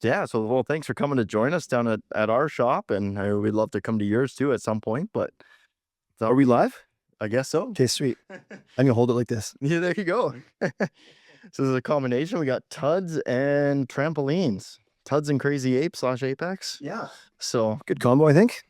Yeah, so well, thanks for coming to join us down at our shop, and we'd love to come to yours too at some point. But Are we live? I guess so. Okay, sweet. I'm gonna hold it like this. Yeah, there you go. So there's a combination. We got TUDS and trampolines. TUDS and Crazy Ape / Apex. Yeah. So Good combo, I think.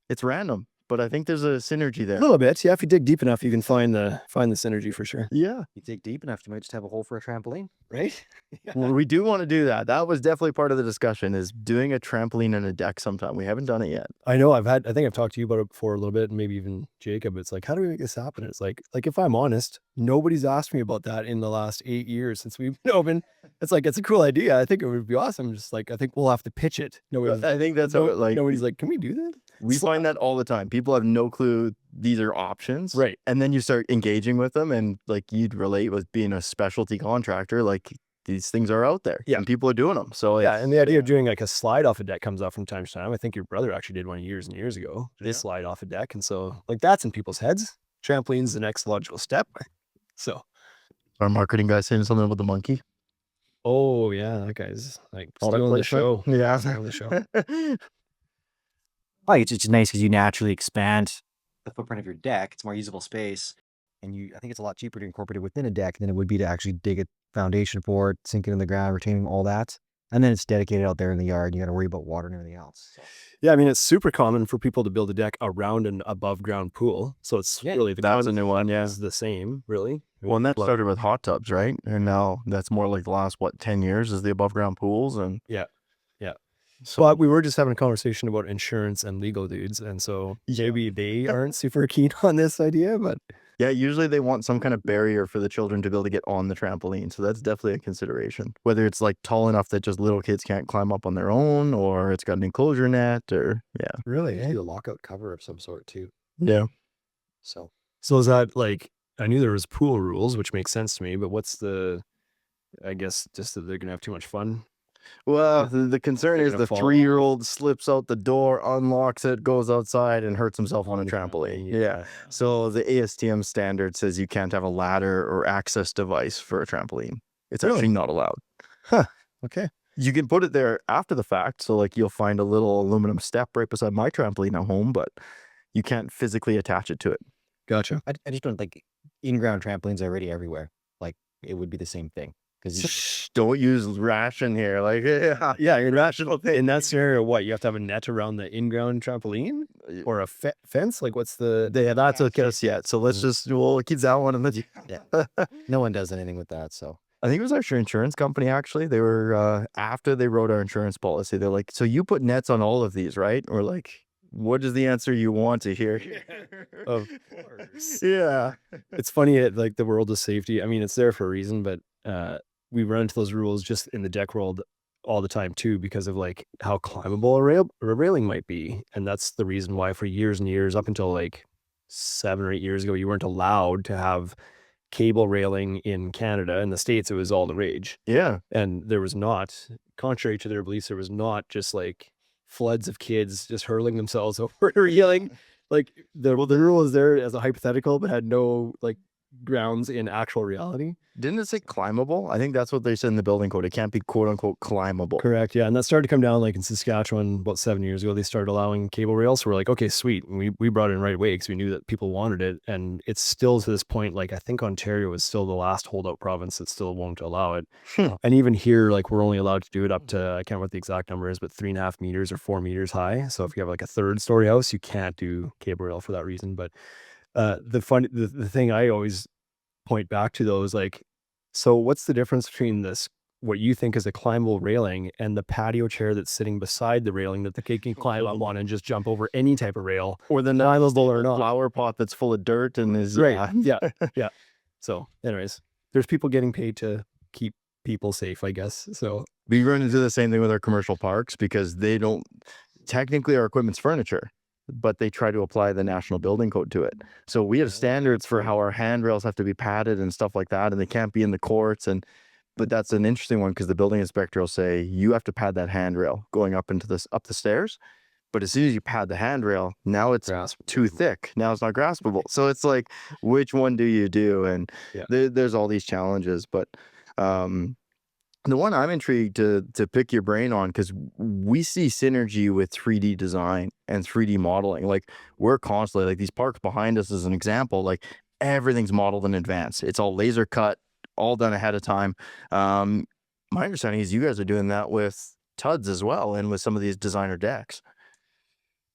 it's random, but I think there's a synergy A there. little bit. Yeah, if you dig deep enough, you can find the synergy for sure. Yeah. You dig deep enough, you might just have a hole for a trampoline. Right? Well, we do want to do that. That was definitely part of the discussion, is doing a trampoline and a deck sometime. We haven't done it yet. I know I think I've talked to you about it before a little bit, and maybe even Jacob. It's like, how do we make this happen? It's like if I'm honest, nobody's asked me about that in the last 8 years since we've been open. It's like, it's a cool idea. I think it would be awesome. Just like, I think we'll have to pitch it. I think that's how nobody's like, can we do that? We find that all the time. People have no clue these are options. Right. And then you start engaging with them, and like you'd relate with being a specialty contractor, like these things are out there. Yeah. And people are doing them. So Yeah, and the idea of doing like a slide off a deck comes up from time to time. I think your brother actually did one years and years ago. They Yeah. slide off a deck, and so like that's in people's heads. Trampoline's the next logical step. So, our marketing guy saying something about the monkey. oh yeah, that guy's like Product stealing the show. placement. Yeah. Stealing the show. Like it's nice because you naturally expand the footprint of your deck. It's more usable space, and I think it's a lot cheaper to incorporate it within a deck than it would be to actually dig a foundation for it, sink it in the ground, retaining all that, and then it's dedicated out there in the yard. You got to worry about water and everything else. So. Yeah, I mean, it's super common for people to build a deck around an above ground pool. So it's really That was a new one. Yeah. is the same, really. Well, and that Love- started with hot tubs, right? And now that's more like the last, 10 years is the above ground pools. And Yeah. so But we were just having a conversation about insurance and legal dudes, and so maybe they aren't super keen on this idea, but yeah, usually they want some kind of barrier for the children to be able to get on the trampoline. So that's definitely a consideration. Whether it's like tall enough that just little kids can't climb up on their own, or it's got an enclosure net, or really, Maybe a lockout cover of some sort too. yeah. So So is that like, I knew there was pool rules, which makes sense to me, but what's I guess just that they're gonna have too much fun. Well, the concern They're is gonna the fall. 3-year-old slips out the door, unlocks it, goes outside, and hurts himself on a trampoline. Yeah. So the ASTM standard says you can't have a ladder or access device for a trampoline. It's Really? actually not allowed. Okay. You can put it there after the fact. So like you'll find a little aluminum step right beside my trampoline at home, but you can't physically attach it to it. Gotcha. I just don't like in-ground trampolines are already everywhere. Like it would be the same thing because Shh, don't use ration here. Like, yeah, you're irrational thing. In that scenario, what, you have to have a net around the in-ground trampoline or a fence? Like what's the, Yeah, that's okay yet. So let's we'll keep that one. And then no one does anything with that. So I think it was our insurance company, actually. They were, after they wrote our insurance policy, they're like, so you put nets on all of these, right? Or like, what is the answer you want to hear? of course. Yeah. It's funny, like the world of safety. I mean, it's there for a reason, but we run into those rules just in the deck world all the time too, because of like how climbable a railing might be. And that's the reason why for years and years, up until like 7 or 8 years ago, you weren't allowed to have cable railing in Canada. In the States, it was all the rage. Yeah. And there was not, contrary to their beliefs, there was not just like floods of kids just hurling themselves over a railing. Like the rule is there as a hypothetical, but had no like grounds in actual reality. Didn't it say climbable? I think that's what they said in the building code. It can't be quote unquote climbable. Correct. Yeah. And that started to come down like in Saskatchewan about 7 years ago. They started allowing cable rails. So we're like, okay, sweet. And we brought it in right away because we knew that people wanted it. And it's still to this point, like I think Ontario is still the last holdout province that still won't allow it. And even here, like we're only allowed to do it up to, I can't remember what the exact number is, but 3.5 meters or 4 meters high. So if you have like a 3rd-story house, you can't do cable rail for that reason. But the thing I always point back to though is like, so what's the difference between this, what you think is a climbable railing, and the patio chair that's sitting beside the railing that the kid can climb up on and just jump over any type of rail, Or the climbable or not? flower pot that's full of dirt and is Right. Yeah. So anyways, there's people getting paid to keep people safe, I guess. So we run into the same thing with our commercial parks because they don't technically our equipment's furniture, but they try to apply the national building code to it. So we have standards for how our handrails have to be padded and stuff like that, and they can't be in the courts. But that's an interesting one because the building inspector will say you have to pad that handrail going up the stairs. But as soon as you pad the handrail, now it's too thick. Now it's not graspable. So it's like, which one do you do? And there's all these challenges. But The one I'm intrigued to pick your brain on, because we see synergy with 3D design and 3D modeling. Like we're constantly like these parks behind us as an example, like everything's modeled in advance. It's all laser cut, all done ahead of time. Um, my understanding is you guys are doing that with TUDS as well, and with some of these designer decks.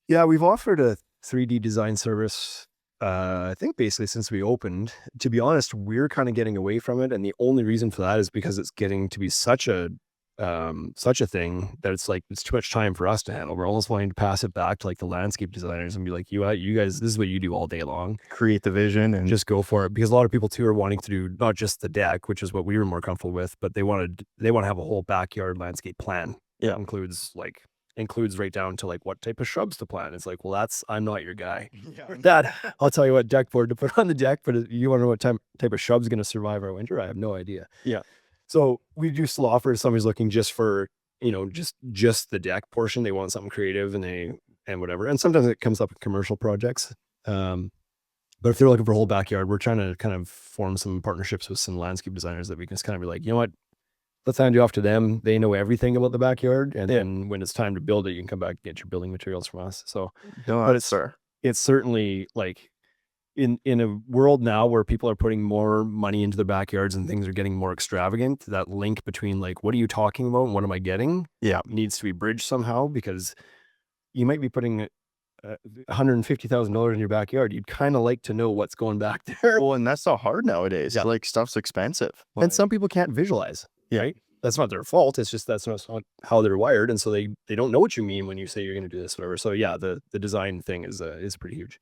Yeah, we've offered a 3D design service, I think basically since we opened. To be honest, we're kind of getting away from it. And the only reason for that is because it's getting to be such a thing that it's like, it's too much time for us to handle. We're almost wanting to pass it back to like the landscape designers and be like, you guys, this is what you do all day long. Create the vision and Just go for it. Because a lot of people too are wanting to do not just the deck, which is what we were more comfortable with, but they want to have a whole backyard landscape plan. Yeah. That includes right down to like what type of shrubs to plant. It's like, well, I'm not your guy. Dad, I'll tell you what deck board to put on the deck, but you want to know what type of shrub's going to survive our winter? I have no idea. Yeah. So we do still offer if somebody's looking just for, just the deck portion. They want something creative and whatever. And sometimes it comes up in commercial projects. But if they're looking for a whole backyard, we're trying to kind of form some partnerships with some landscape designers that we can just kind of be like, you know what, let's hand you off to them. They know everything about the backyard. And then when it's time to build it, you can come back and get your building materials from us. So, but it's certainly like in a world now where people are putting more money into the backyards and things are getting more extravagant, that link between like, what are you talking about and what am I getting? Yeah. Needs to be bridged somehow, because you might be putting $150,000 in your backyard. You'd kind of like to know what's going back there. Well, and that's so hard nowadays. Yeah. Like stuff's expensive. And some people can't visualize. Yeah. Right? That's not their fault. It's just that's not how they're wired, and so they don't know what you mean when you say you're going to do this, whatever. So yeah, the design thing is pretty huge.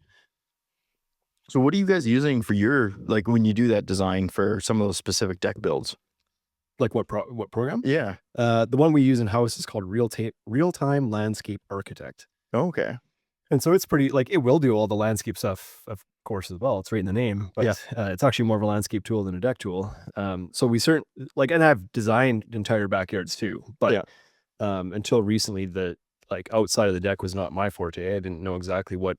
So what are you guys using for your, like when you do that design for some of those specific deck builds? Like what program? Yeah. The one we use in house is called Real-Time Landscape Architect. Okay. And so it's pretty, like, it will do all the landscape stuff, of course, as well. It's right in the name, but it's actually more of a landscape tool than a deck tool. So we certainly, like, and I've designed entire backyards too, but until recently, outside of the deck was not my forte. I didn't know exactly what,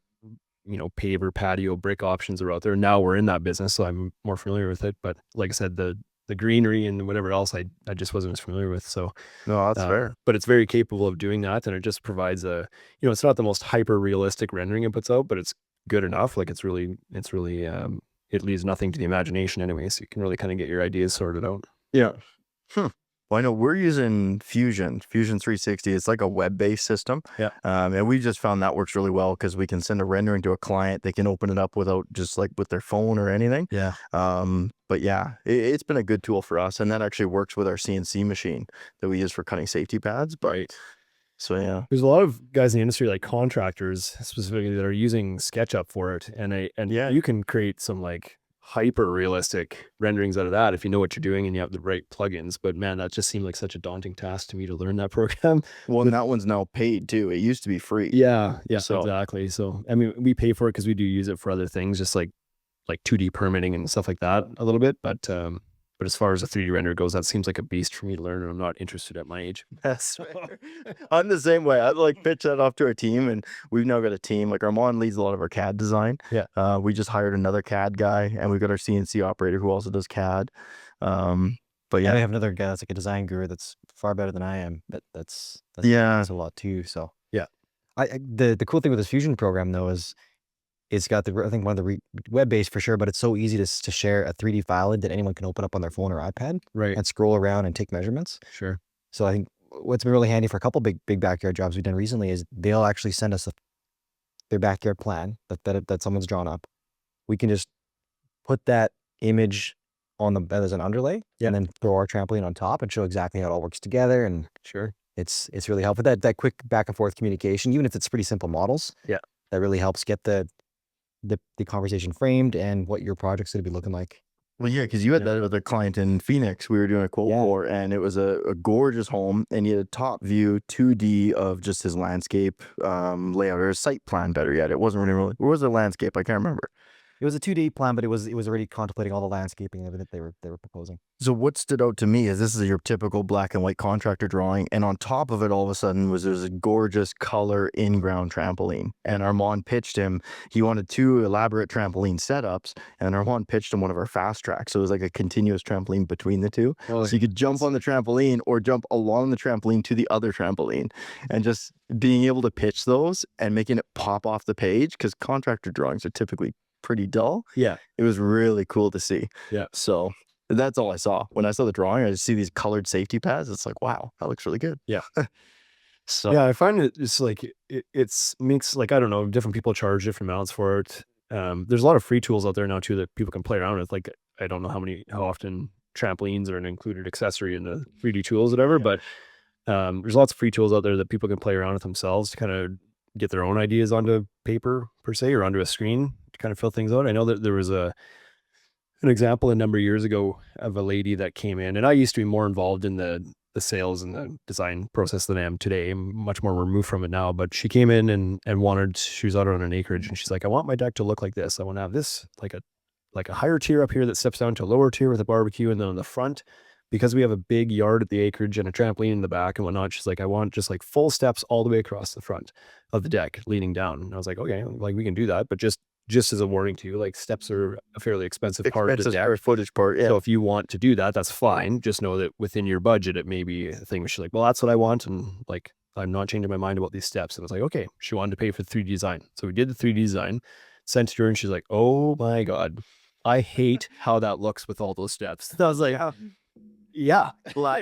paver, patio, brick options are out there. Now we're in that business, so I'm more familiar with it. But like I said, the greenery and whatever else I just wasn't as familiar with. So no, that's fair. But it's very capable of doing that. And it just provides it's not the most hyper realistic rendering it puts out, but it's good enough. Like it's really, it leaves nothing to the imagination anyway. So you can really kind of get your ideas sorted out. Yeah. Well, I know we're using Fusion 360. It's like a web-based system. Yeah. And we just found that works really well because we can send a rendering to a client. They can open it up without just like with their phone or anything. Yeah. But yeah, it's been a good tool for us. And that actually works with our CNC machine that we use for cutting safety pads. But, right. So yeah. There's a lot of guys in the industry, like contractors specifically, that are using SketchUp for it. And you can create some like hyper realistic renderings out of that if you know what you're doing and you have the right plugins. But man, that just seemed like such a daunting task to me to learn that program. Well, and that one's now paid too. It used to be free. Yeah, exactly. So I mean, we pay for it because we do use it for other things, just like 2D permitting and stuff like that a little bit. But as far as a 3D render goes, that seems like a beast for me to learn, and I'm not interested at my age. That's fair. I'm the same way. I like pitch that off to our team, and we've now got a team. Like Armand leads a lot of our CAD design. Yeah. We just hired another CAD guy, and we've got our CNC operator who also does CAD. But yeah, we have another guy that's like a design guru that's far better than I am. But that's a lot too. So yeah, the cool thing with this Fusion program though is it's got I think one of the web-based for sure, but it's so easy to share a 3D file that anyone can open up on their phone or iPad, right, and scroll around and take measurements. Sure. So I think what's been really handy for a couple big backyard jobs we've done recently is they'll actually send us their backyard plan that someone's drawn up. We can just put that image on as an underlay, and then throw our trampoline on top and show exactly how it all works together. And sure, it's really helpful. That quick back and forth communication, even if it's pretty simple models. Yeah, that really helps get the conversation framed and what your project's going to be looking like. Well, yeah, because you had that other client in Phoenix we were doing a quote for, and it was a gorgeous home, and he had a top view 2D of just his landscape layout, or his site plan, better yet. It wasn't really, what was the landscape? I can't remember. It was a 2D plan, but it was already contemplating all the landscaping and everything that they were proposing. So what stood out to me is this is your typical black and white contractor drawing, and on top of it, all of a sudden there's a gorgeous color in-ground trampoline. And Armand pitched him. He wanted 2 elaborate trampoline setups, and Armand pitched him one of our fast tracks. So it was like a continuous trampoline between the 2. Oh, So you could jump on the trampoline or jump along the trampoline to the other trampoline, and just being able to pitch those and making it pop off the page, because contractor drawings are typically pretty dull. Yeah. It was really cool to see. Yeah. So that's all I saw. When I saw the drawing, I just see these colored safety pads. It's like, wow, that looks really good. Yeah. So Yeah, I find it's like it's makes, like, I don't know, different people charge different amounts for it. There's a lot of free tools out there now too that people can play around with. Like, I don't know how often trampolines are an included accessory in the 3D tools, whatever, but there's lots of free tools out there that people can play around with themselves to kind of get their own ideas onto paper per se, or onto a screen to kind of fill things out. I know that there was an example a number of years ago of a lady that came in, and I used to be more involved in the sales and the design process than I am today. I'm much more removed from it now, but she came in and she was out on an acreage, and she's like, I want my deck to look like this. I want to have this like a higher tier up here that steps down to a lower tier with a barbecue, and then on the front, because we have a big yard at the acreage and a trampoline in the back and whatnot, she's like, I want just like full steps all the way across the front of the deck leading down. And I was like, okay, like we can do that, but just as a warning to you, like steps are a fairly expensive part of the deck. square footage part. Yeah. So if you want to do that, that's fine. Just know that within your budget, it may be a thing where she's like, well, that's what I want. And like, I'm not changing my mind about these steps. And I was like, okay, she wanted to pay for the 3D design. So we did the 3D design, sent it to her, and she's like, oh my God, I hate how that looks with all those steps. And I was like, yeah,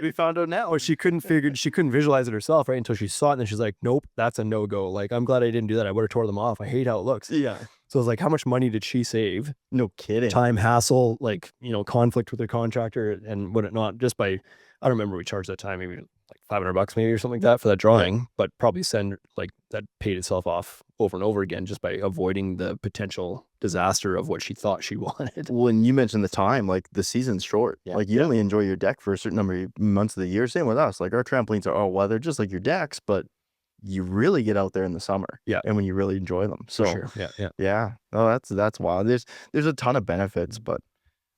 we found out now. Or she couldn't visualize it herself, right? Until she saw it. And then she's like, nope, that's a no-go. Like, I'm glad I didn't do that. I would have tore them off. I hate how it looks. Yeah. So I was like, how much money did she save? No kidding. Time, hassle, like, conflict with the contractor and whatnot, just by, I don't remember, we charged that time, maybe like $500 maybe or something like that for that drawing, but probably that paid itself off over and over again just by avoiding the potential disaster of what she thought she wanted. When you mentioned the time, like the season's short. Yeah. Like you only enjoy your deck for a certain number of months of the year. Same with us. Like our trampolines are all weather, just like your decks, but you really get out there in the summer. Yeah. And when you really enjoy them. So For sure. Yeah. yeah. Oh, that's wild. There's a ton of benefits, but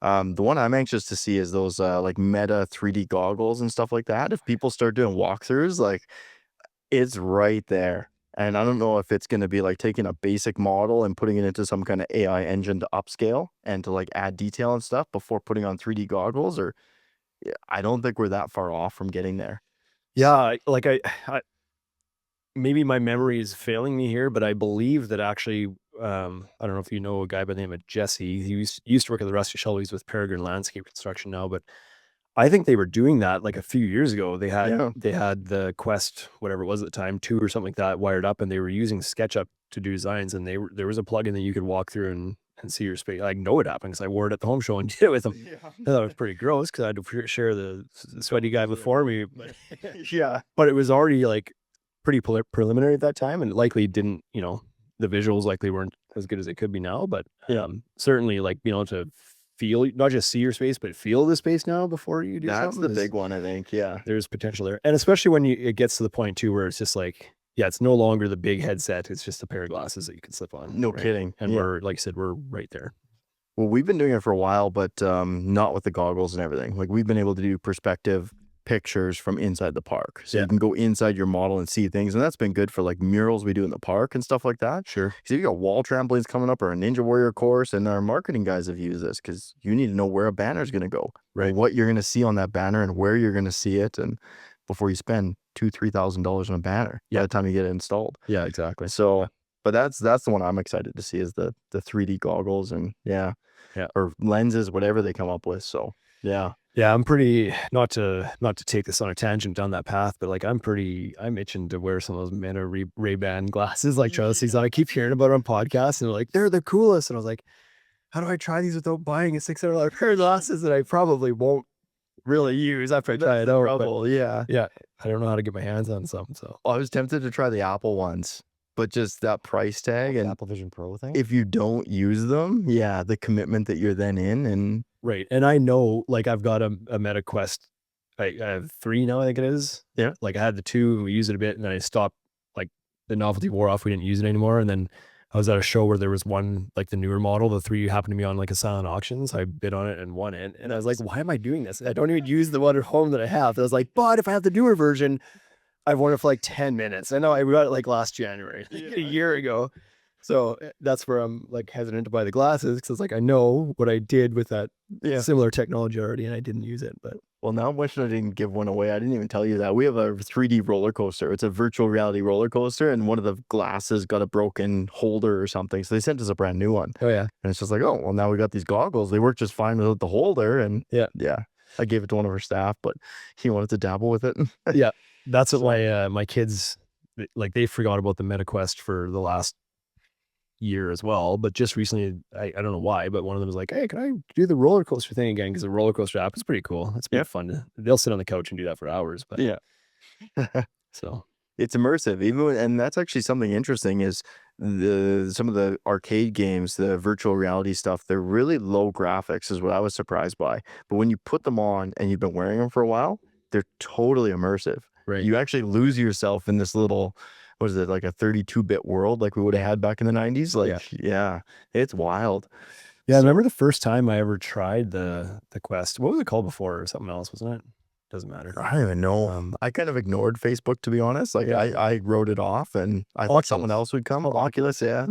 the one I'm anxious to see is those like meta 3D goggles and stuff like that. If people start doing walkthroughs, like it's right there. And I don't know if it's going to be like taking a basic model and putting it into some kind of AI engine to upscale and to like add detail and stuff before putting on 3D goggles, or I don't think we're that far off from getting there. Yeah. Like I maybe my memory is failing me here, but I believe that actually, I don't know if you know a guy by the name of Jesse. He used to work at the Rusty Shovel. He's with Peregrine Landscape Construction now, but I think they were doing that like a few years ago. They had the Quest, whatever it was at the time, 2 or something like that, wired up, and they were using SketchUp to do designs. And there was a plugin that you could walk through and see your space. I know it happened because I wore it at the home show and did it with them. Yeah. I thought it was pretty gross because I had to share the sweaty guy before me. But Yeah. But it was already like pretty preliminary at that time, and likely didn't, the visuals likely weren't as good as they could be now. But certainly like being able to feel, not just see your space, but feel the space now before you do That's something. the big one, I think. Yeah. There's potential there. And especially when it gets to the point too, where it's just like, yeah, it's no longer the big headset. It's just a pair of glasses that you can slip on. No right? kidding. And we're, like I said, we're right there. Well, we've been doing it for a while, but not with the goggles and everything. Like we've been able to do perspective pictures from inside the park. So you can go inside your model and see things. And that's been good for like murals we do in the park and stuff like that. Sure. Because if you got wall trampolines coming up or a Ninja Warrior course, and our marketing guys have used this because you need to know where a banner is going to go, right? What you're going to see on that banner and where you're going to see it. And before you spend $2,000-$3,000 on a banner by the time you get it installed. Yeah, exactly. So, but that's the one I'm excited to see is the 3D goggles and or lenses, whatever they come up with. So yeah, I'm pretty, not to take this on a tangent down that path, but like I'm itching to wear some of those Meta Ray-Ban glasses like Chelsea's on. I keep hearing about it on podcasts and they're like, they're the coolest. And I was like, how do I try these without buying a $600 pair of glasses that I probably won't really use after I try it out? But yeah, I don't know how to get my hands on some. So I was tempted to try the Apple ones, but just that price tag and Apple Vision Pro thing. If you don't use them, the commitment that you're then in and right. And I know, like I've got a Meta Quest. I have 3 now, I think it is. Yeah. Like I had the 2, we used it a bit, and then I stopped. Like the novelty wore off. We didn't use it anymore. And then I was at a show where there was one, like the newer model, the 3 happened to be on like a silent auction. So I bid on it and won it. And I was like, why am I doing this? I don't even use the one at home that I have. I was like, but if I have the newer version, I've worn it for like 10 minutes. I know I got it like last January, like a year ago. So that's where I'm like hesitant to buy the glasses, because it's like I know what I did with that similar technology already, and I didn't use it. But well, now I'm wishing I didn't give one away. I didn't even tell you that. We have a 3D roller coaster. It's a virtual reality roller coaster, and one of the glasses got a broken holder or something. So they sent us a brand new one. oh yeah, And it's just like, oh, well, now we got these goggles. They work just fine without the holder. And yeah, I gave it to one of our staff, but he wanted to dabble with it. yeah, that's what my kids, like, they forgot about the MetaQuest for the last year as well. But just recently, I don't know why, but one of them was like, hey, can I do the roller coaster thing again? Because the roller coaster app is pretty cool. It's pretty fun. They'll sit on the couch and do that for hours. But so it's immersive, and that's actually something interesting is some of the arcade games, the virtual reality stuff, they're really low graphics is what I was surprised by. But when you put them on and you've been wearing them for a while, they're totally immersive. Right. You actually lose yourself in this little, what is it, like a 32-bit world like we would have had back in the 90s? Like, yeah, it's wild. Yeah, I remember the first time I ever tried the Quest. What was it called before? Or something else, wasn't it? Doesn't matter. I don't even know. I kind of ignored Facebook, to be honest. Like I wrote it off, and I thought someone else would come. Oculus, yeah.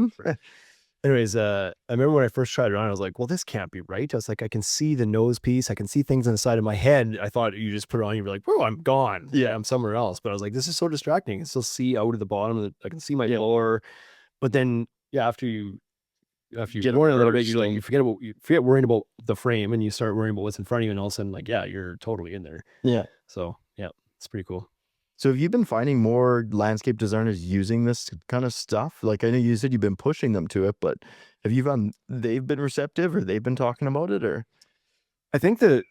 Anyways, I remember when I first tried it on, I was like, well, this can't be right. I was like, I can see the nose piece. I can see things on the side of my head. I thought you just put it on, you'd be like, whoa, I'm gone. Yeah, I'm somewhere else. But I was like, this is so distracting. I can still see out of the bottom. I can see my floor. But then, after you get worried a little bit, you forget worrying about the frame, and you start worrying about what's in front of you, and all of a sudden, like, you're totally in there. Yeah. So yeah, it's pretty cool. So have you been finding more landscape designers using this kind of stuff? Like, I know you said you've been pushing them to it, but have you found they've been receptive, or they've been talking about it? Or I think that,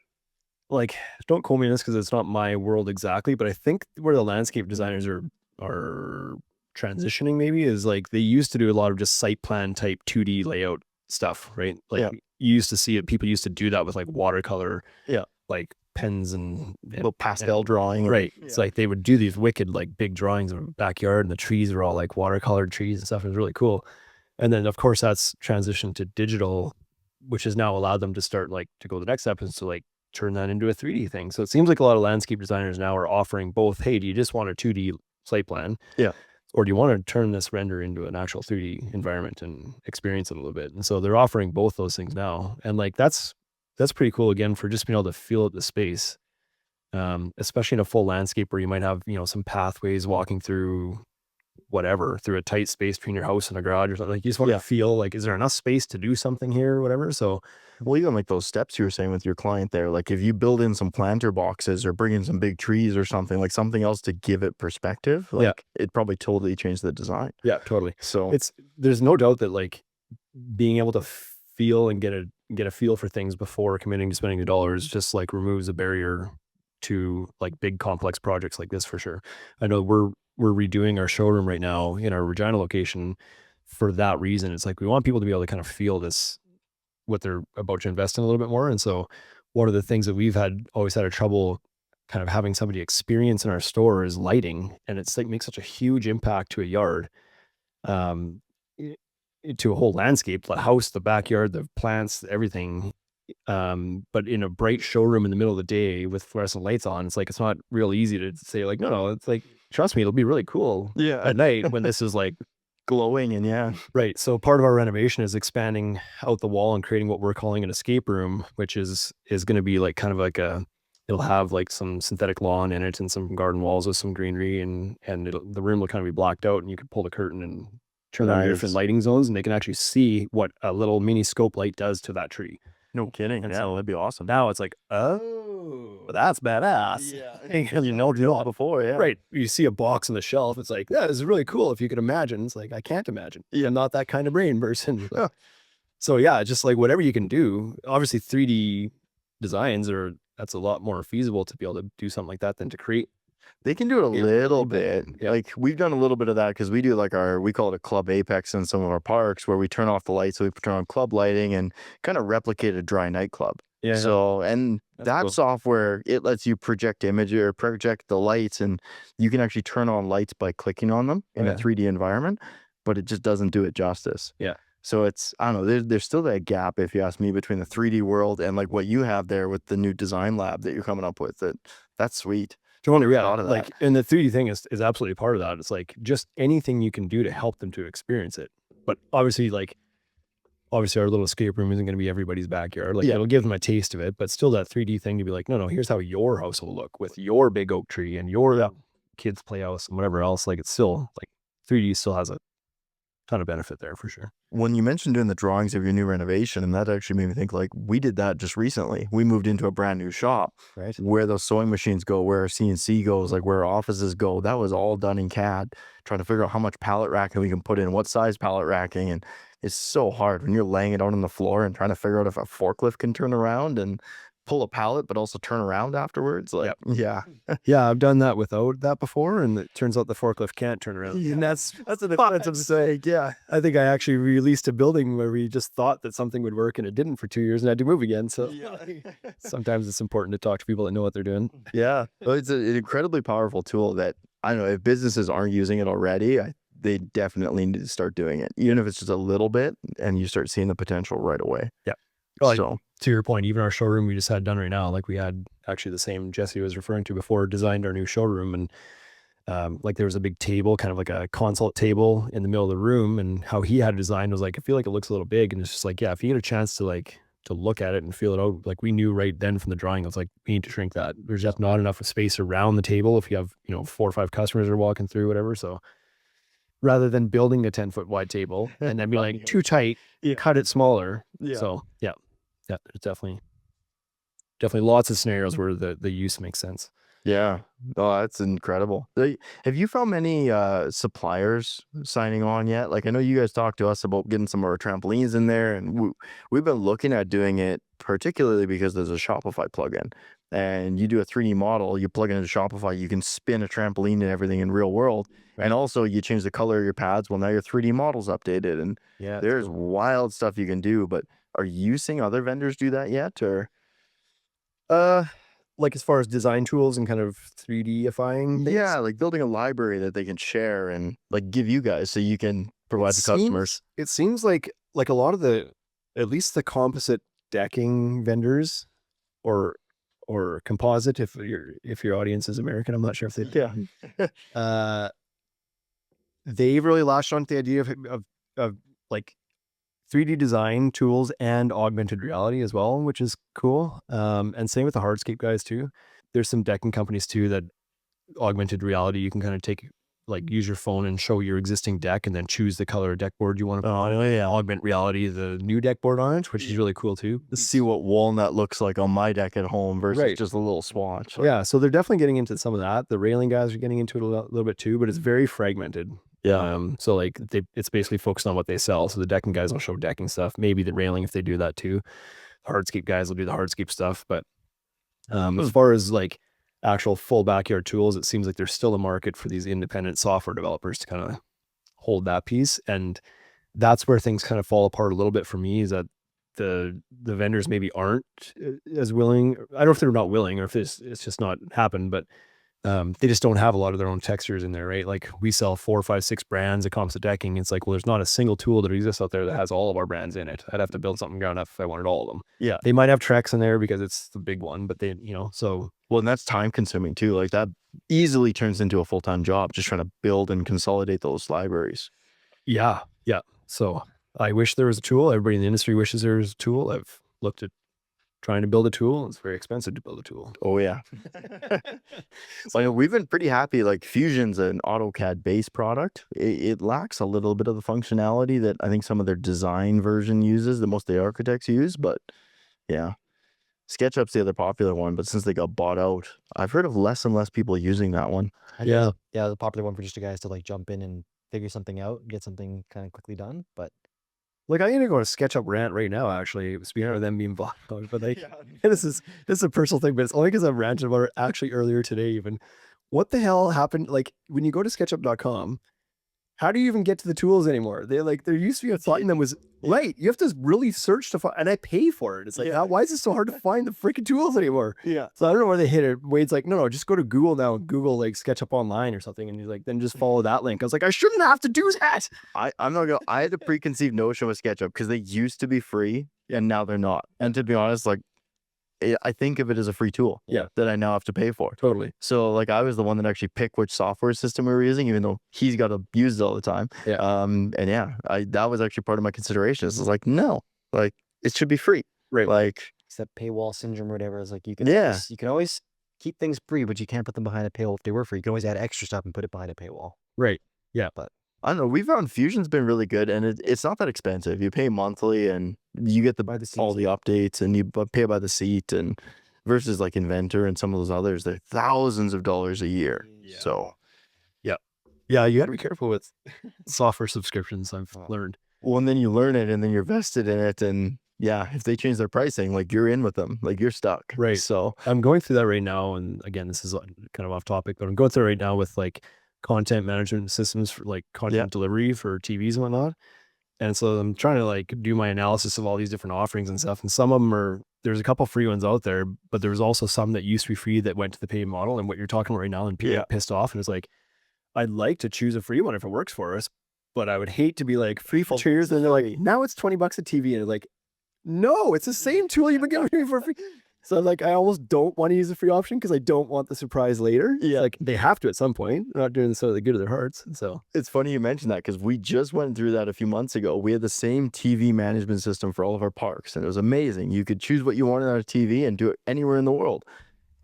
like, don't quote me on this because it's not my world exactly, but I think where the landscape designers are transitioning maybe is, like, they used to do a lot of just site plan type 2D layout stuff, right? Like, you used to see it, people used to do that with like watercolor, like pens and little pastel drawing. Right. It's like they would do these wicked, like, big drawings of a backyard, and the trees were all like watercolored trees and stuff. It was really cool. And then of course that's transitioned to digital, which has now allowed them to start, like, to go the next step is to, like, turn that into a 3D thing. So it seems like a lot of landscape designers now are offering both, hey, do you just want a 2D site plan? Yeah. Or do you want to turn this render into an actual 3D environment and experience it a little bit? And so they're offering both those things now. And, like, that's pretty cool, again, for just being able to feel out the space. Especially in a full landscape where you might have, some pathways walking through through a tight space between your house and a garage or something. Like, you just want to feel like, is there enough space to do something here or whatever? So, well, even like those steps you were saying with your client there, like if you build in some planter boxes or bring in some big trees or something, like something else to give it perspective, like it probably totally changed the design. Yeah, totally. So there's no doubt that, like, being able to feel and get a feel for things before committing to spending the dollars just, like, removes a barrier to, like, big complex projects like this, for sure. I know we're redoing our showroom right now in our Regina location for that reason. It's like, we want people to be able to kind of feel this, what they're about to invest in a little bit more. And so one of the things that we've always had a trouble kind of having somebody experience in our store is lighting. And it's like, makes such a huge impact to a yard, to a whole landscape, the house, the backyard, the plants, everything. But in a bright showroom in the middle of the day with fluorescent lights on, it's like, it's not real easy to say, like, no, it's like, trust me, it'll be really cool at night when this is, like, glowing. And right. So part of our renovation is expanding out the wall and creating what we're calling an escape room, which is going to be like kind of like it'll have like some synthetic lawn in it and some garden walls with some greenery, and the room will kind of be blacked out, and you can pull the curtain and turn on different lighting zones, and they can actually see what a little mini scope light does to that tree. No kidding. And yeah, that'd be awesome. Now it's like, oh, that's badass. Yeah. You know it before, yeah. Right. You see a box on the shelf. It's like, this is really cool if you could imagine. It's like, I can't imagine. Yeah, I'm not that kind of brain person. So yeah, just like whatever you can do. Obviously 3D designs that's a lot more feasible to be able to do something like that than to create. They can do it a little bit. Like, we've done a little bit of that because we do like we call it a club apex in some of our parks, where we turn off the lights, so we turn on club lighting and kind of replicate a dry nightclub. Yeah. So, and that cool. Software, it lets you project image or project the lights, and you can actually turn on lights by clicking on them in a 3D environment. but it just doesn't do it justice. Yeah. So it's, I don't know, there's still that gap, if you ask me, between the 3D world and like what you have there with the new design lab that you're coming up with. That's sweet. Totally, yeah. Thought of Like, that. and the 3D thing is absolutely part of that. It's like just anything you can do to help them to experience it. But obviously, our little escape room isn't going to be everybody's backyard. Like, Yeah. it'll give them a taste of it, but still that 3D thing to be like, no, here's how your house will look with your big oak tree and your kids' playhouse and whatever else. Like, it's still like 3D still has a ton of benefit there for sure. When you mentioned doing the drawings of your new renovation, and that actually made me think, like, we did that just recently. We moved into a brand new shop, Right. where those sewing machines go, where our CNC goes, like where our offices go. That was all done in CAD, trying to figure out how much pallet racking we can put in, what size pallet racking. And it's so hard when you're laying it out on the floor and trying to figure out if a forklift can turn around and pull a pallet, but also turn around afterwards. Like, yeah. Yeah, I've done that without that before, and it turns out the forklift can't turn around. And that's an expensive mistake. Yeah, I think I actually released a building where we just thought that something would work and it didn't for 2 years, and I had to move again. So sometimes it's important to talk to people that know what they're doing. Yeah. Well, it's an incredibly powerful tool that, I don't know, if businesses aren't using it already, they definitely need to start doing it, even if it's just a little bit, and you start seeing the potential right away. Yeah. Well, So to your point, even our showroom we just had done right now, like we had actually the same Jesse was referring to before, designed our new showroom, and like there was a big table, kind of like a consult table in the middle of the room, and how he had it designed was like, I feel like it looks a little big, and it's just like, yeah, if you get a chance to look at it and feel it out, like we knew right then from the drawing, I was like, we need to shrink that. There's just not enough space around the table if you have 4 or 5 customers are walking through, whatever. So rather than building a 10-foot wide table and then be like too tight, cut it smaller. Yeah. So yeah, there's definitely lots of scenarios where the use makes sense. yeah. Oh, that's incredible. Have you found many suppliers signing on yet? Like, I know you guys talked to us about getting some of our trampolines in there, and we've been looking at doing it, particularly because there's a Shopify plugin, and you do a 3D model, you plug it into Shopify, you can spin a trampoline and everything in real world. Right. And also you change the color of your pads. Well, now your 3D model's updated, and Yeah. there's wild stuff you can do. But are you seeing other vendors do that yet, or? Like as far as design tools and kind of 3D-ifying things? Yeah, like building a library that they can share and like give you guys so you can provide the customers. It seems like a lot of at least the composite decking vendors or composite, if your audience is American, I'm not sure if they Yeah. they've really latched on to the idea of like 3D design tools and augmented reality as well, which is cool. And same with the hardscape guys too. There's some decking companies too that augmented reality, you can kind of use your phone and show your existing deck and then choose the color of deck board you want to put on. Yeah, augment reality, the new deck board on it, which is really cool too. See what walnut looks like on my deck at home versus Right. just a little swatch. Yeah, so they're definitely getting into some of that. The railing guys are getting into it a little bit too, but it's very fragmented. Yeah. So like it's basically focused on what they sell. So the decking guys will show decking stuff, maybe the railing if they do that too. The hardscape guys will do the hardscape stuff. But as far as like actual full backyard tools, it seems like there's still a market for these independent software developers to kind of hold that piece. And that's where things kind of fall apart a little bit for me, is that the vendors maybe aren't as willing. I don't know if they're not willing or if it's just not happened, but they just don't have a lot of their own textures in there, right? Like we sell 4, 5, 6 brands of composite decking. It's like, well, there's not a single tool that exists out there that has all of our brands in it. I'd have to build something ground up if I wanted all of them. Yeah. They might have Trex in there because it's the big one, but they, so. Well, and that's time consuming too. Like that easily turns into a full-time job, just trying to build and consolidate those libraries. Yeah. Yeah. So I wish there was a tool. Everybody in the industry wishes there was a tool. I've looked at trying to build a tool. It's very expensive to build a tool. Oh yeah. Well, we've been pretty happy. Like Fusion's an AutoCAD based product. It lacks a little bit of the functionality that I think some of their design version uses, that most of the architects use. But yeah, SketchUp's the other popular one. But since they got bought out, I've heard of less and less people using that one. Yeah. The popular one for just you guys to like jump in and figure something out, get something kind of quickly done. But like I need to go to SketchUp rant right now, actually, speaking of them being bought out. But like, this is a personal thing, but it's only because I'm ranting about it actually earlier today even. What the hell happened? Like when you go to sketchup.com, how do you even get to the tools anymore? They like, there used to be a button that was right. You have to really search to find, and I pay for it. It's like, why is it so hard to find the freaking tools anymore? Yeah. So I don't know where they hit it. Wade's like, no, just go to Google now and Google like SketchUp online or something. And he's like, then just follow that link. I was like, I shouldn't have to do that. I'm not gonna. I had a preconceived notion with SketchUp because they used to be free and now they're not. And to be honest, like I think of it as a free tool. Yeah. That I now have to pay for. Totally. So like I was the one that actually picked which software system we were using, even though he's got to use it all the time. Yeah. And yeah, that was actually part of my considerations. It's like, no, like it should be free. Right. Like Except paywall syndrome or whatever. It's like you can always keep things free, but you can't put them behind a paywall if they were free. You can always add extra stuff and put it behind a paywall. Right. Yeah. But I don't know. We found Fusion's been really good, and it's not that expensive. You pay monthly, and you get all the updates, and you pay by the seat, and versus like Inventor and some of those others, they're thousands of dollars a year. Yeah. So, yeah, you got to be careful with software subscriptions. I've learned. well, and then you learn it, and then you're vested in it, and yeah, if they change their pricing, like you're in with them, like you're stuck. Right. So I'm going through that right now, and again, this is kind of off topic, but I'm going through it right now with like content management systems for like content delivery for TVs and whatnot. And so I'm trying to like do my analysis of all these different offerings and stuff. And some of them there's a couple free ones out there, but there's also some that used to be free that went to the paid model. And what you're talking about right now, and people get pissed off. And it's like, I'd like to choose a free one if it works for us, but I would hate to be like free for 2 years. And they're like, now it's $20 a TV. And like, no, it's the same tool you've been giving me for free. So like, I almost don't want to use the free option because I don't want the surprise later. Yeah. Like they have to at some point. They're not doing this out of the good of their hearts. So it's funny you mentioned that because we just went through that a few months ago. We had the same TV management system for all of our parks, and it was amazing. You could choose what you wanted on a TV and do it anywhere in the world.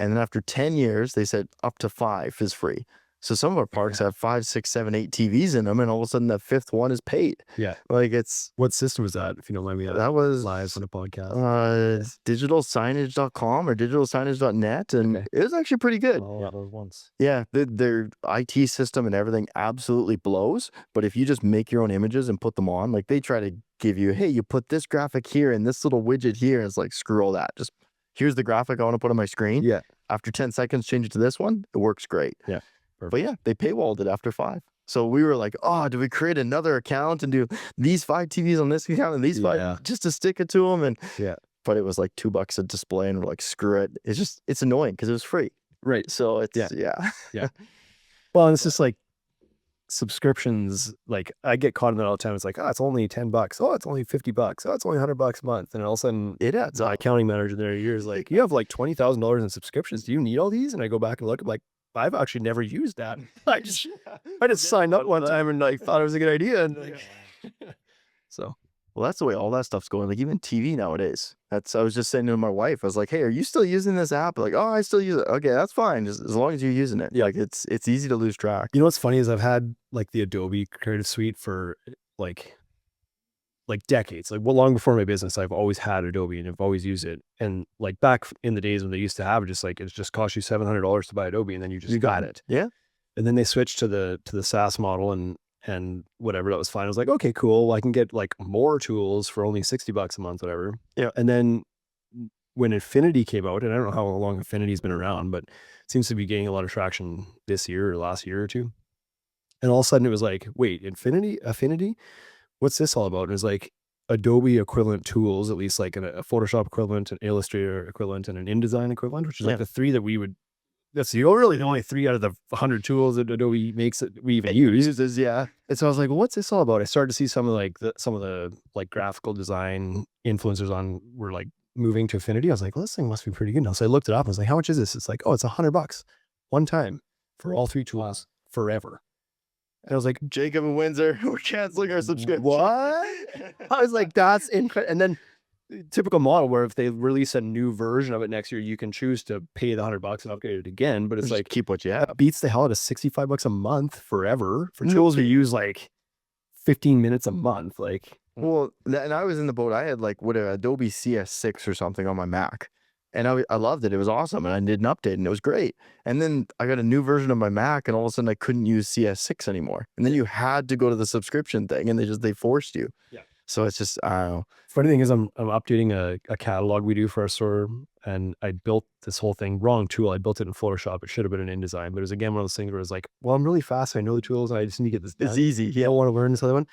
And then after 10 years, they said up to 5 is free. So some of our parks have 5, 6, 7, 8 TVs in them, and all of a sudden that 5th one is paid. yeah. Like it's What system was that? If you don't mind me asking? that was Live on a podcast. digitalsignage.com or digitalsignage.net, and it was actually pretty good. all those ones. Yeah, their IT system and everything absolutely blows. But if you just make your own images and put them on, like they try to give you, hey, you put this graphic here and this little widget here. It's like, screw all that. Just here's the graphic I want to put on my screen. Yeah. After 10 seconds, change it to this one. It works great. Yeah. But yeah, they paywalled it after 5. So we were like, oh, do we create another account and do these 5 TVs on this account and these 5 just to stick it to them? And but it was like $2 a display, and we're like, screw it. It's annoying because it was free. Right. So it's Well, and it's just like subscriptions. Like I get caught in that all the time. It's like, oh, it's only $10. Oh, it's only $50. Oh, it's only $100 a month. And all of a sudden it adds my up. accounting manager there years like, you have like $20,000 in subscriptions. Do you need all these? And I go back and look, I'm like, I've actually never used that. I just signed up one time and like thought it was a good idea. And like, so. Well, that's the way all that stuff's going. Like even TV nowadays. I was just saying to my wife, I was like, hey, are you still using this app? Like, oh, I still use it. Okay, that's fine. Just as long as you're using it. Yeah. Like it's easy to lose track. You know what's funny is I've had like the Adobe Creative Suite for like decades. Like long before my business, I've always had Adobe and I've always used it. And like back in the days when they used to have it, just like it just cost you $700 to buy Adobe, and then you got it. Yeah. And then they switched to the SaaS model and whatever, that was fine. I was like, okay, cool. I can get like more tools for only $60 a month, whatever. Yeah. And then when Infinity came out, and I don't know how long Infinity's been around, but it seems to be gaining a lot of traction this year or last year or two. And all of a sudden it was like, wait, Affinity? What's this all about? And it's like Adobe equivalent tools, at least like a Photoshop equivalent, an Illustrator equivalent, and an InDesign equivalent, which is like the 3 that we would. That's really the only 3 out of the 100 tools that Adobe makes that we even use. Yeah. And so I was like, well, what's this all about? I started to see some of the graphical design influencers were like moving to Affinity. I was like, well, this thing must be pretty good now. So I looked it up. I was like, how much is this? It's like, oh, it's $100 one time for all 3 tools forever. And I was like, Jacob and Windsor, we're canceling our subscription. what? I was like, that's incredible. And then typical model where if they release a new version of it next year, you can choose to pay the $100 and upgrade it again. But it's Just like, keep what you have. that beats the hell out of $65 a month forever for tools we use like 15 minutes a month. Like, Well, and I was in the boat. I had like Adobe CS6 or something on my Mac, and I loved it. It was awesome, and I did an update, and it was great. And then I got a new version of my Mac, and all of a sudden I couldn't use CS6 anymore. And then you had to go to the subscription thing, and they forced you. Yeah. So it's just, I don't know. Funny thing is, I'm updating a catalog we do for our store, and I built this whole thing wrong tool. I built it in Photoshop. It should have been in InDesign, but it was again one of those things where it's like, well, I'm really fast. I know the tools, and I just need to get this done. It's easy. I don't want to learn this other one.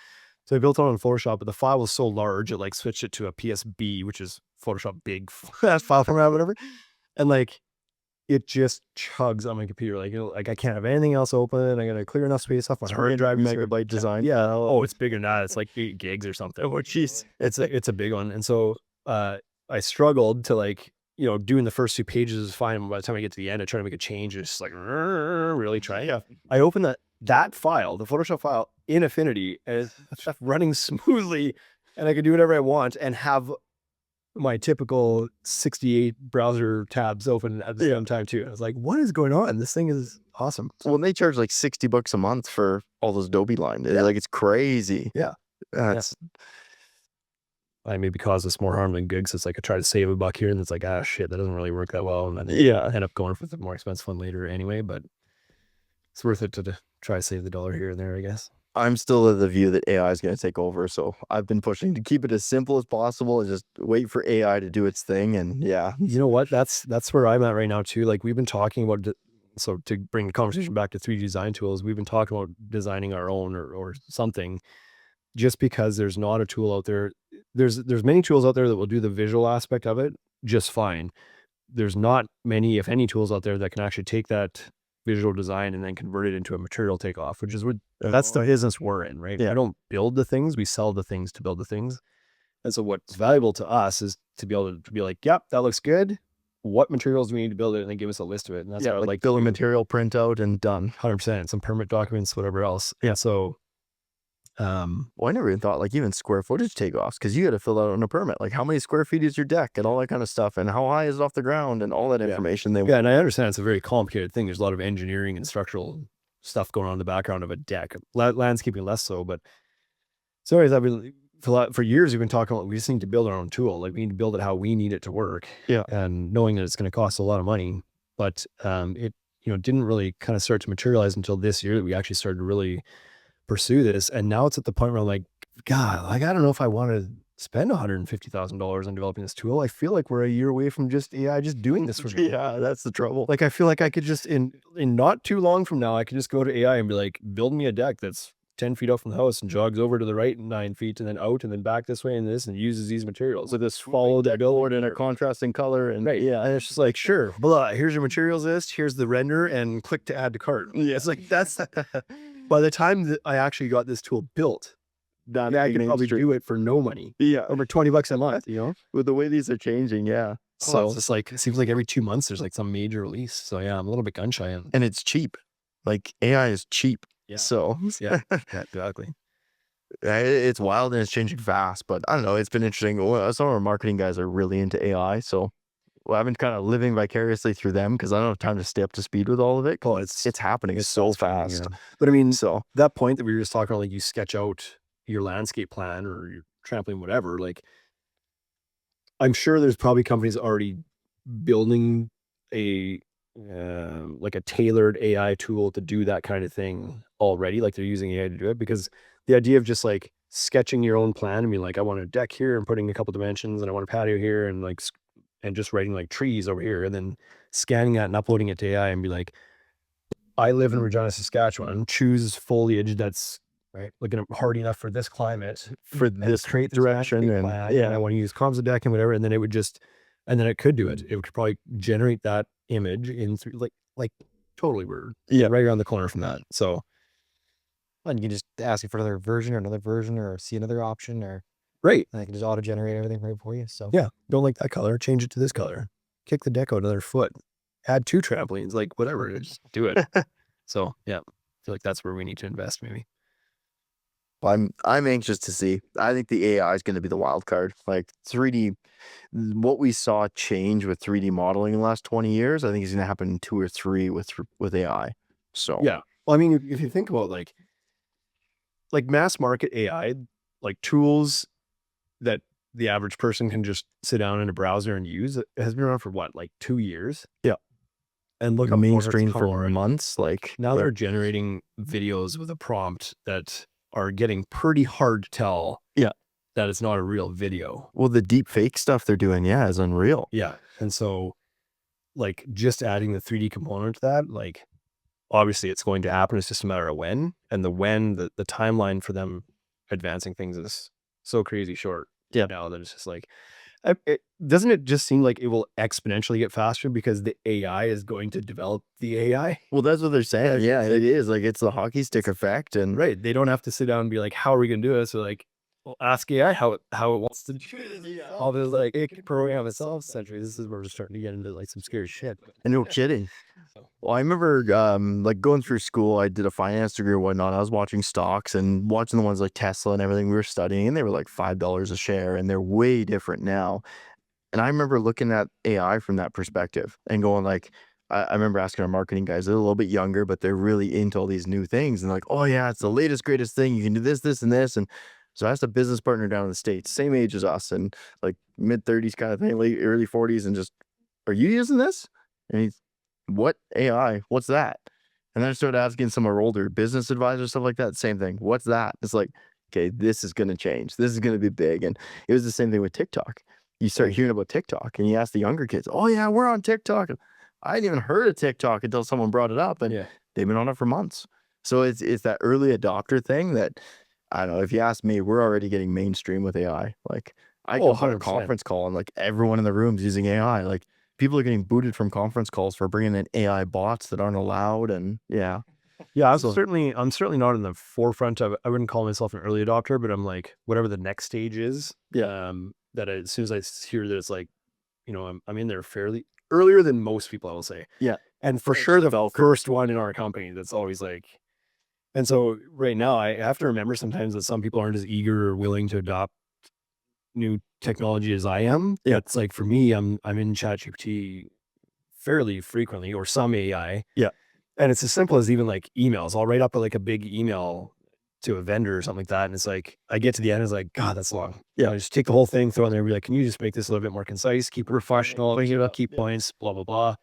So I built it on Photoshop, but the file was so large, it like switched it to a PSB, which is Photoshop big file format, whatever. And like, it just chugs on my computer. Like, like I can't have anything else open. I got to clear enough space off my hard drive. Megabyte design. Yeah. Oh, it's bigger than that. It's like 8 gigs or something. Oh, jeez. It's a big one. And so, I struggled to like, doing the first 2 pages is fine. By the time I get to the end, I try to make a change. It's just like, really trying. Yeah. I open that file, the Photoshop file in Affinity, and it's running smoothly, and I can do whatever I want and have my typical 68 browser tabs open at the same time too. I was like, what is going on? This thing is awesome. Well, they charge like $60 a month for all those Adobe line. Like, it's crazy. Yeah. That's I maybe cause us more harm than good. So it's like I try to save $1 here, and it's like, ah, shit, that doesn't really work that well. And then I end up going for the more expensive one later anyway. But it's worth it to try to save the $1 here and there, I guess. I'm still of the view that AI is going to take over. So I've been pushing to keep it as simple as possible and just wait for AI to do its thing. And yeah, you know what? That's where I'm at right now too. Like we've been talking about, so to bring the conversation back to 3D design tools, we've been talking about designing our own or something, just because there's not a tool out there. There's many tools out there that will do the visual aspect of it just fine. There's not many, if any, tools out there that can actually take that visual design and then convert it into a material takeoff, which is what that's the business we're in, right? Yeah. I don't build the things, we sell the things to build the things. And so what's valuable to us is to be able to be like, yep, that looks good. What materials do we need to build it? And then give us a list of it. And that's how like bill of material printout and done. 100%, some permit documents, whatever else. Yeah. So, well, I never even thought like even square footage takeoffs, because you got to fill out on a permit, like how many square feet is your deck and all that kind of stuff, and how high is it off the ground and all that information. Yeah, and I understand it's a very complicated thing. There's a lot of engineering and structural stuff going on in the background of a deck. Landscaping less so, but so anyways, I've been for years we've been talking about we just need to build our own tool. Like we need to build it how we need it to work. Yeah, and knowing that it's going to cost a lot of money, but it didn't really kind of start to materialize until this year that we actually started to really pursue this. And now it's at the point where I'm like, God, like I don't know if I want to spend $150,000 on developing this tool. I feel like we're a year away from just AI just doing this for me. Yeah, that's the trouble. Like I feel like I could just in not too long from now, I could just go to AI and be like, build me a deck that's 10 feet out from the house and jogs over to the right 9 feet and then out and then back this way and this and uses these materials. So this follow that billboard in a contrasting color and yeah, and it's just like, sure, blah, here's your materials list, here's the render, and click to add to cart. Yeah, it's like that's by the time that I actually got this tool built, I can probably do it for no money. Yeah, over $20 a month. With the way these are changing. Yeah, so it's just like it seems like every 2 months there's like some major release. So yeah, I'm a little bit gun shy, and it's cheap. Like AI is cheap. Yeah. So yeah, exactly. It's wild and it's changing fast, but I don't know. It's been interesting. Some of our marketing guys are really into AI, so I've been kind of living vicariously through them because I don't have time to stay up to speed with all of it. Oh, it's happening so fast. Yeah. But I mean, so that point that we were just talking about, like you sketch out your landscape plan or your trampoline, whatever. Like, I'm sure there's probably companies already building a like a tailored AI tool to do that kind of thing already. Like they're using AI to do it, because the idea of just like sketching your own plan and being like, I want a deck here and putting a couple dimensions and I want a patio here and like, and just writing like trees over here and then scanning that and uploading it to AI and be like, I live in Regina, Saskatchewan, choose foliage that's looking hardy enough for this climate, for this create direction, and I want to use composite and whatever, and then it would just, and then it could do it. It could probably generate that image in like totally weird. Yeah, right around the corner from that. So, and you can just ask it for another version or see another option or right. And I can just auto generate everything right for you. So yeah, don't like that color, change it to this color. Kick the deck out another foot. Add 2 trampolines, like whatever. Just do it. So yeah, I feel like that's where we need to invest maybe. I'm anxious to see. I think the AI is going to be the wild card. Like 3D, what we saw change with 3D modeling in the last 20 years, I think is going to happen in 2 or 3 with AI. So yeah, well, I mean, if you think about like mass market AI, like tools that the average person can just sit down in a browser and use, it has been around for what, like 2 years? Yeah. And look, mainstream for months. Like now they're generating videos with a prompt that are getting pretty hard to tell. Yeah. that it's not a real video. Well, the deep fake stuff they're doing, yeah, is unreal. Yeah. And so like just adding the 3D component to that, like obviously it's going to happen. It's just a matter of when, and the timeline for them advancing things is so crazy short now that it's just like, doesn't it just seem like it will exponentially get faster because the AI is going to develop the AI? Well, that's what they're saying. Yeah, it is. Like, it's the hockey stick effect. And Right. They don't have to sit down and be like, how are we going to do this? So like, well, ask AI how it wants to do this. All this like, it can program itself essentially. This is where we're starting to get into like some scary shit. And no kidding. Well, I remember like going through school, I did a finance degree or whatnot. I was watching stocks and watching the ones like Tesla and everything we were studying, and they were like $5 a share, and they're way different now. And I remember looking at AI from that perspective and going like, I remember asking our marketing guys, they're a little bit younger, but they're really into all these new things. And like, oh yeah, it's the latest, greatest thing. You can do this, this, and this. And so I asked a business partner down in the States, same age as us, and like mid-30s kind of thing, early 40s, and just, are you using this? And he's, what AI? What's that? And then I started asking some of our older business advisors, stuff like that. Same thing. What's that? It's like, okay, this is going to change. This is going to be big. And it was the same thing with TikTok. You start hearing about TikTok and you ask the younger kids, oh yeah, we're on TikTok. I hadn't even heard of TikTok until someone brought it up, and they've been on it for months. So it's that early adopter thing that, I don't know, if you ask me, we're already getting mainstream with AI. Like I go on a 100%. conference call and like everyone in the room's using AI. Like people are getting booted from conference calls for bringing in AI bots that aren't allowed. And yeah, I'm certainly not in the forefront of, I wouldn't call myself an early adopter, but I'm like, whatever the next stage is, that as soon as I hear that it's like, you know, I'm in there fairly earlier than most people, I will say. Yeah. And for sure the first one in our company that's always like, and so right now I have to remember sometimes that some people aren't as eager or willing to adopt new technology as I am. Yeah. It's like, for me, I'm in ChatGPT fairly frequently, or some AI. Yeah. And it's as simple as even like emails. I'll write up like a big email to a vendor or something like that. And it's like, I get to the end, it's like, God, that's long. Yeah. I just take the whole thing, throw it in there, and be like, can you just make this a little bit more concise, keep it professional, keep it up, key points, blah, blah, blah.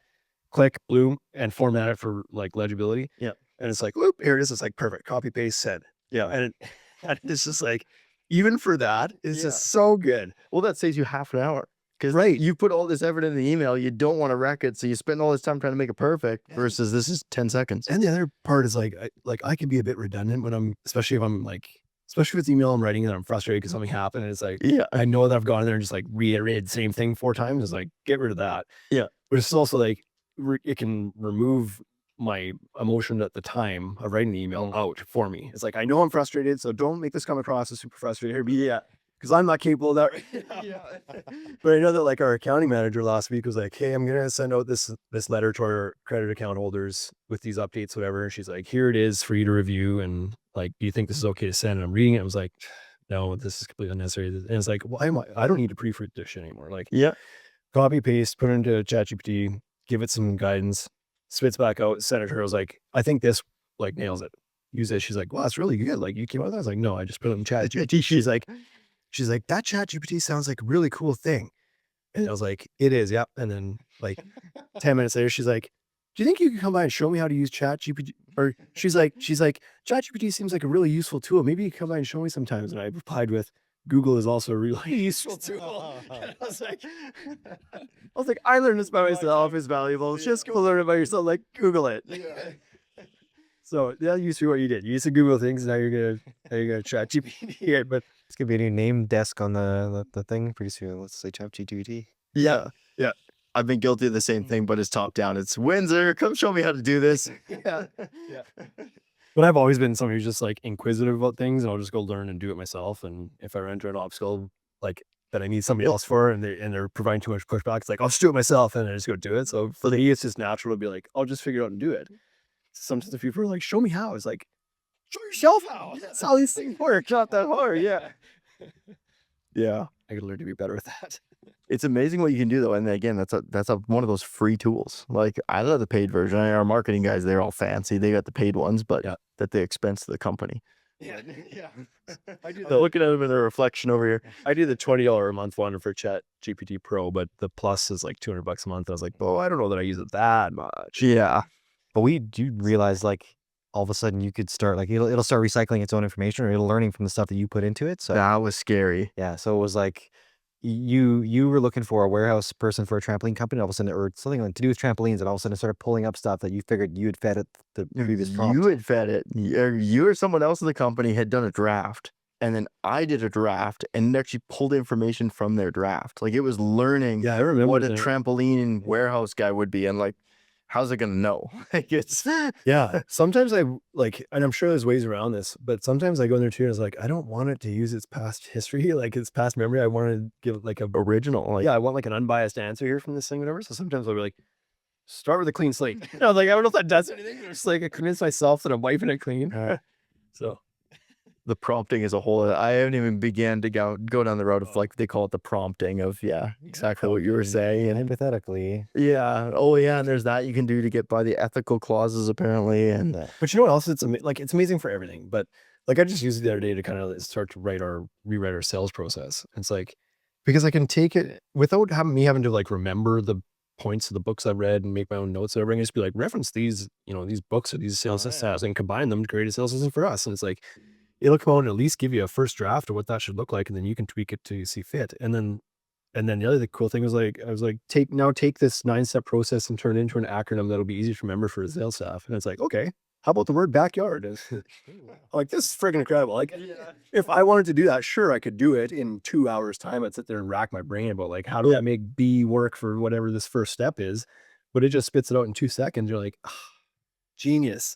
Click, bloom, and format it for like legibility. Yeah. And it's like, whoop, here it is. It's like perfect. Copy, paste, send. Yeah. And it's just like, even for that, it's just so good. Well, that saves you half an hour. Because Right. you put all this effort in the email, you don't want to wreck it, so you spend all this time trying to make it perfect versus this is 10 seconds. And the other part is like, I can be a bit redundant when especially if it's email I'm writing and I'm frustrated because something happened. And it's like, I know that I've gone in there and just like reiterated the same thing 4 times. It's like, get rid of that. Yeah. But it's also like, it can remove my emotion at the time of writing the email out for me. It's like, I know I'm frustrated, so don't make this come across as super frustrated. Because I'm not capable of that. But I know that like our accounting manager last week was like, hey, I'm going to send out this letter to our credit account holders with these updates, whatever. And she's like, here it is for you to review. And like, do you think this is okay to send? And I'm reading it. I was like, no, this is completely unnecessary. And it's like, why am I don't need to proofread this shit anymore. Like, copy, paste, put it into ChatGPT, give it some guidance, spits back out, send it to her. I was like, I think this like nails it. Use it. She's like, well, that's really good. Like, you came out with that. I was like, no, I just put it in ChatGPT. She's like, that ChatGPT sounds like a really cool thing. And I was like, it is, yeah. And then like 10 minutes later, she's like, do you think you could come by and show me how to use ChatGPT? Or she's like, ChatGPT seems like a really useful tool. Maybe you can come by and show me sometimes. And I replied with, Google is also a really useful tool. And I was like, I learned this by myself. It's valuable. Just go learn it by yourself. Like, Google it. So that used to be what you did. You used to Google things. Now you're gonna chat GPT it. But It's gonna be a new name desk on the thing pretty soon. Let's say ChatGPT. Yeah. I've been guilty of the same thing, but it's top down. It's Windsor. Come show me how to do this. But I've always been someone who's just like inquisitive about things, and I'll just go learn and do it myself. And if I run into an obstacle like that I need somebody else for, and they're providing too much pushback, it's like, I'll just do it myself, and I just go do it. So for me, it's just natural to be like, I'll just figure it out and do it. Sometimes if people are like, show me how, it's like, show yourself how. That's how these things work. Not that hard. Yeah. I could learn to be better with that. It's amazing what you can do though. And again, that's one of those free tools. Like I love the paid version. Our marketing guys, they're all fancy. They got the paid ones, but that they expense to the company. I do Looking at them in the reflection over here. I do the $20 a month one for ChatGPT Pro, but the Plus is like $200 a month. I was like, oh, I don't know that I use it that much. But we do realize like all of a sudden you could start like it'll start recycling its own information, or it'll learning from the stuff that you put into it. So That was scary. yeah, so it was like you were looking for a warehouse person for a trampoline company, all of a sudden, or something like to do with trampolines, and all of a sudden it started pulling up stuff that you figured you had fed it the previous prompt. You had fed it. You or someone else in the company had done a draft, and then I did a draft, and it actually pulled information from their draft. Like it was learning Yeah, I remember what a that. trampoline warehouse guy would be, and like, how's it gonna know? Like it's Yeah. Sometimes I like, and I'm sure there's ways around this, but sometimes I go in there too and it's like, I don't want it to use its past history, like its past memory. I want to give like a, original. Like, yeah, I want like an unbiased answer here from this thing, whatever. So sometimes I'll be like, start with a clean slate. I was like, I don't know if that does anything. But it's like I convince myself that I'm wiping it clean. So the prompting as a whole, I haven't even began to go down the road of like they call it the prompting of exactly what you were saying. And Hypothetically, and there's that you can do to get by the ethical clauses apparently. And but you know what else? It's like it's amazing for everything. But like I just used it the other day to kind of start to rewrite our sales process. It's like because I can take it without having to like remember the points of the books I've read and make my own notes that I bring. Just be like reference these, these books or these sales systems and combine them to create a sales system for us. And it's like it'll come out and at least give you a first draft of what that should look like, and then you can tweak it to you see fit. And then the other cool thing was like, I was like, take this 9-step process and turn it into an acronym that'll be easy to remember for the sales staff. And it's like, okay, how about the word backyard? Like, this is freaking incredible. Like, if I wanted to do that, sure, I could do it in 2 hours time. I'd sit there and rack my brain about like, how do I make B work for whatever this first step is? But it just spits it out in 2 seconds. You're like, genius.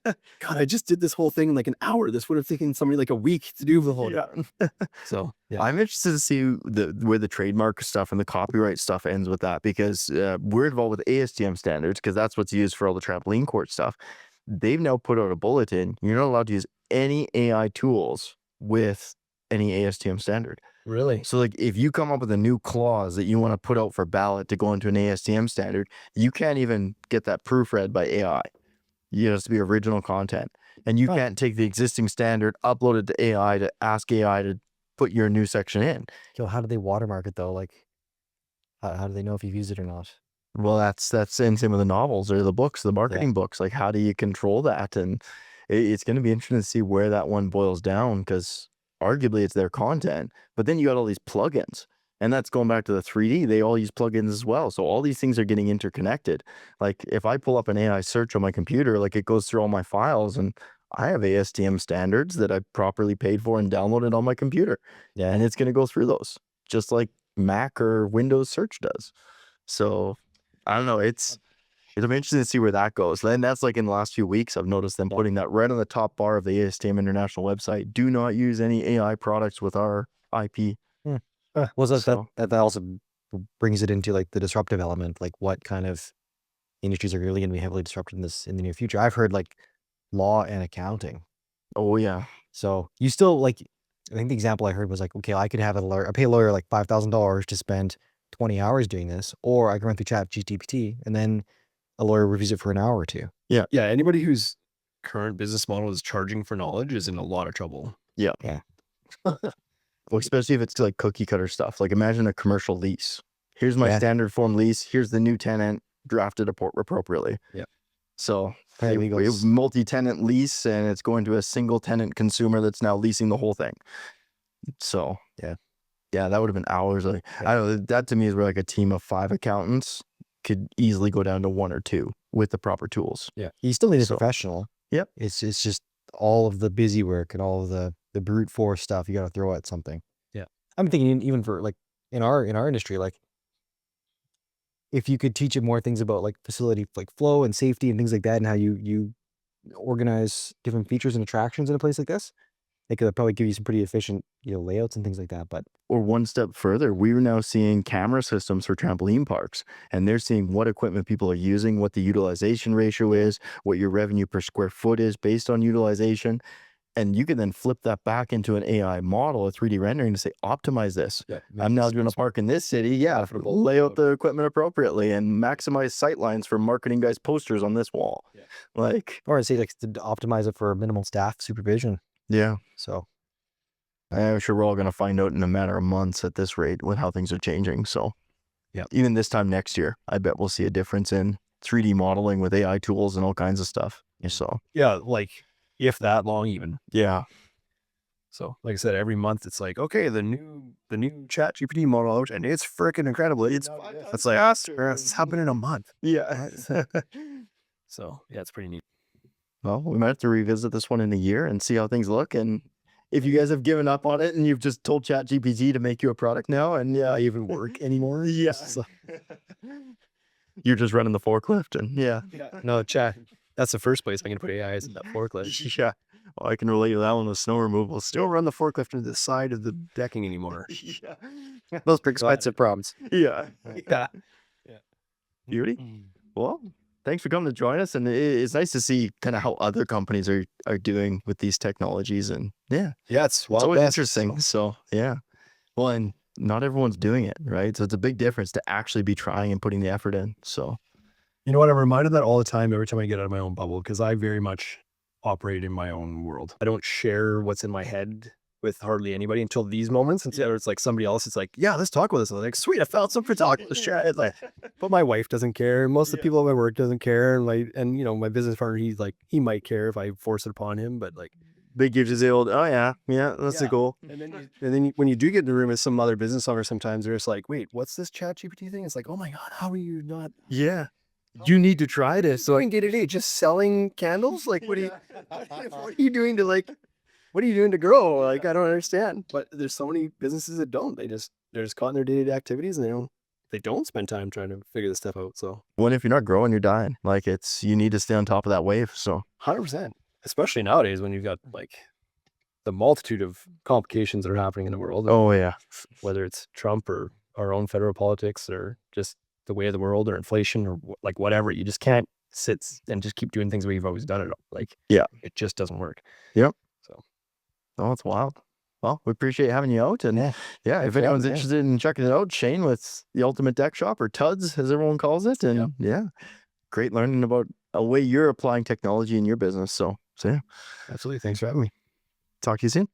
God, I just did this whole thing in like an hour. This would have taken somebody like a week to do the whole job. So I'm interested to see where the trademark stuff and the copyright stuff ends with that, because we're involved with ASTM standards because that's what's used for all the trampoline court stuff. They've now put out a bulletin. You're not allowed to use any AI tools with any ASTM standard. Really? So like if you come up with a new clause that you want to put out for ballot to go into an ASTM standard, you can't even get that proofread by AI. It has to be original content. And you can't take the existing standard, upload it to AI to ask AI to put your new section in. Yo, how do they watermark it though? Like, how do they know if you've used it or not? Well, that's the same with the novels or the books, the marketing books. Like, how do you control that? And it's going to be interesting to see where that one boils down, because arguably it's their content, but then you got all these plugins, and that's going back to the 3D. They all use plugins as well. So all these things are getting interconnected. Like if I pull up an AI search on my computer, like it goes through all my files, and I have ASTM standards that I properly paid for and downloaded on my computer. Yeah. And it's going to go through those just like Mac or Windows search does. So I don't know. It'll be interesting to see where that goes. And that's like in the last few weeks, I've noticed them putting that right on the top bar of the ASTM International website. Do not use any AI products with our IP. Well, that also brings it into like the disruptive element, like what kind of industries are really going to be heavily disrupted in the near future. I've heard like law and accounting. Oh yeah. So you still like, I think the example I heard was like, okay, I could have a lawyer, I pay a lawyer like $5,000 to spend 20 hours doing this, or I can run through ChatGPT and then a lawyer reviews it for an hour or two. Yeah. Anybody whose current business model is charging for knowledge is in a lot of trouble. Yeah. Well, especially if it's like cookie cutter stuff. Like imagine a commercial lease. Here's my standard form lease. Here's the new tenant drafted appropriately. Yeah. So we have multi-tenant lease, and it's going to a single tenant consumer that's now leasing the whole thing. So yeah, that would have been hours. Like I don't know, that to me is where like a team of 5 accountants could easily go down to 1 or 2 with the proper tools. Yeah, you still need a professional. Yep. It's just all of the busy work and all of the brute force stuff you got to throw at something. Yeah, I'm thinking even for like in our industry, like if you could teach it more things about like facility like flow and safety and things like that, and how you organize different features and attractions in a place like this, they could probably give you some pretty efficient layouts and things like that. But or one step further, we're now seeing camera systems for trampoline parks, and they're seeing what equipment people are using, what the utilization ratio is, what your revenue per square foot is based on utilization. And you can then flip that back into an AI model, a 3D rendering, to say, optimize this. Yeah, I'm now doing a park in this city. Yeah, lay out the equipment appropriately and maximize sight lines for marketing guys' posters on this wall. Yeah. Like, or I'd say like to optimize it for minimal staff supervision. Yeah. So I'm sure we're all going to find out in a matter of months at this rate with how things are changing. So yeah, even this time next year, I bet we'll see a difference in 3D modeling with AI tools and all kinds of stuff. So Yeah, like if that long even. yeah. So like I said, every month it's like, okay, the new ChatGPT model out, and it's freaking incredible. It's like, it's happened in a month. Yeah. So yeah, it's pretty neat. Well, we might have to revisit this one in a year and see how things look. And if you guys have given up on it and you've just told ChatGPT to make you a product now, and yeah, Even work anymore? yeah, So, you're just running the forklift, and yeah, no, chat. That's the first place I'm gonna put AIs in that forklift. yeah. Well, I can relate to that one with snow removal. Don't run the forklift into the side of the decking anymore. Yeah, Those are expensive problems. yeah. Yeah. Beauty. Well, thanks for coming to join us, and it's nice to see kind of how other companies are doing with these technologies, and yeah, Yeah, it's always interesting. So yeah, well, and not everyone's doing it, right? So it's a big difference to actually be trying and putting the effort in. So You know what? I'm reminded of that all the time every time I get out of my own bubble, because I very much operate in my own world. I don't share what's in my head with hardly anybody until these moments. And it's like somebody else is like, yeah, let's talk about this. I'm like, sweet, I found something to talk about. Let's chat. It's like, but my wife doesn't care. Most of the people at my work doesn't care. And you know, my business partner, he's like, he might care if I force it upon him, but like, they give you the old, oh yeah, that's the goal. and then when you do get in the room with some other business owner, sometimes they're just like, wait, what's this ChatGPT thing? It's like, oh my God, how are you not? Yeah, you need to try this. So in day-to-day, just selling candles? Like, what are you doing to like, what are you doing to grow? Like, I don't understand. But there's so many businesses that don't. They're just caught in their day-to-day activities, and they don't spend time trying to figure this stuff out. So When if you're not growing, you're dying. Like you need to stay on top of that wave. So 100%, especially nowadays when you've got like the multitude of complications that are happening in the world. oh yeah, Whether it's Trump or our own federal politics or just the way of the world or inflation or like whatever, you just can't sit and just keep doing things the way you've always done it. Like, yeah, it just doesn't work. Yep. So, oh, it's wild. Well, we appreciate having you out, and yeah, if anyone's interested in checking it out, Shane with the Ultimate Deck Shop, or TUDS as everyone calls it, and yeah, great learning about a way you're applying technology in your business. So yeah, absolutely. Thanks for having me. talk to you soon.